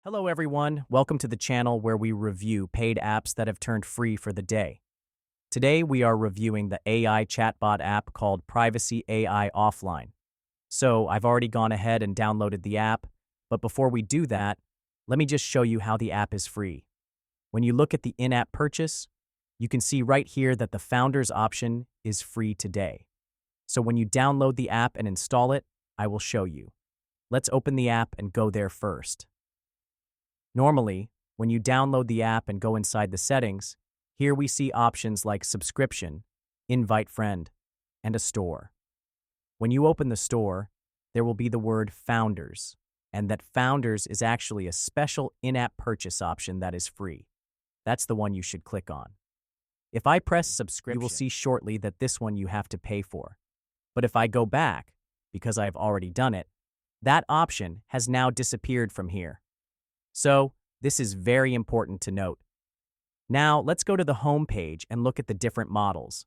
Hello everyone, welcome to the channel where we review paid apps that have turned free for the day. Today we are reviewing the AI chatbot app called Privacy AI Offline. So I've already gone ahead and downloaded the app, but before we do that, let me just show you how the app is free. When you look at the in-app purchase, you can see right here that the Founders option is free today. So when you download the app and install it, I will show you. Let's open the app and go there first. Normally, when you download the app and go inside the settings, here we see options like subscription, invite friend, and a store. When you open the store, there will be the word Founders, and that Founders is actually a special in-app purchase option that is free. That's the one you should click on. If I press subscription, you will see shortly that this one you have to pay for. But if I go back, because I've already done it, that option has now disappeared from here. So, this is very important to note. Now, let's go to the home page and look at the different models.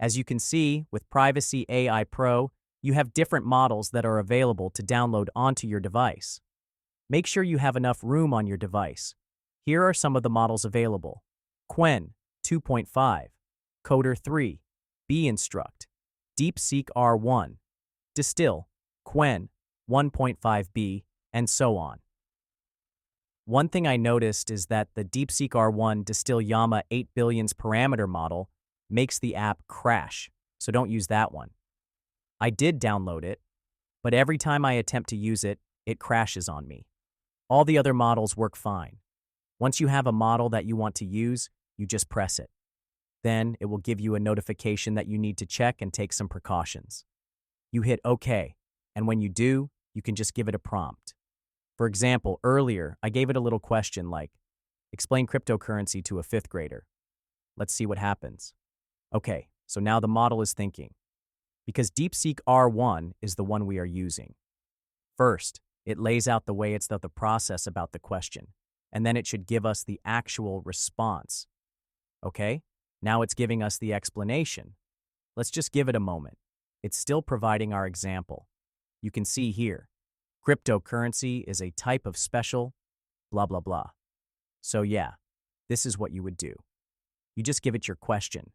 As you can see, with Privacy AI Pro, you have different models that are available to download onto your device. Make sure you have enough room on your device. Here are some of the models available: Quwen2.5 Coder 3, B Instruct, DeepSeek R1 Distill-Qwen1.5B, and so on. One thing I noticed is that the DeepSeek R1 Distill Yama 8 billions parameter model makes the app crash, so don't use that one. I did download it, but every time I attempt to use it, it crashes on me. All the other models work fine. Once you have a model that you want to use, you just press it. Then it will give you a notification that you need to check and take some precautions. You hit OK, and when you do, you can just give it a prompt. For example, earlier, I gave it a little question like, explain cryptocurrency to a 5th grader. Let's see what happens. Okay, so now the model is thinking. Because DeepSeek R1 is the one we are using. First, it lays out the way it's the process about the question, and then it should give us the actual response. Okay, now it's giving us the explanation. Let's just give it a moment. It's still providing our example. You can see here, cryptocurrency is a type of special blah blah blah. So yeah, this is what you would do. You just give it your question.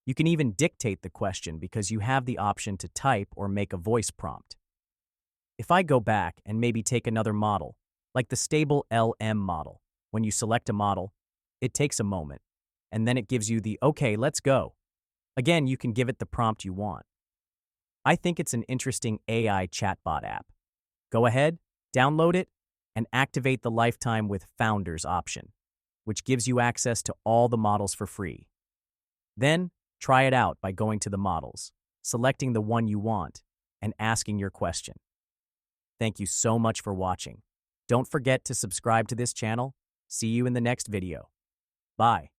You can even dictate the question because you have the option to type or make a voice prompt. If I go back and maybe take another model, like the stable LM model, when you select a model, it takes a moment, and then it gives you the okay, let's go. Again, you can give it the prompt you want. I think it's an interesting AI chatbot app. Go ahead, download it, and activate the Lifetime with Founders option, which gives you access to all the models for free. Then, try it out by going to the models, selecting the one you want, and asking your question. Thank you so much for watching. Don't forget to subscribe to this channel. See you in the next video. Bye.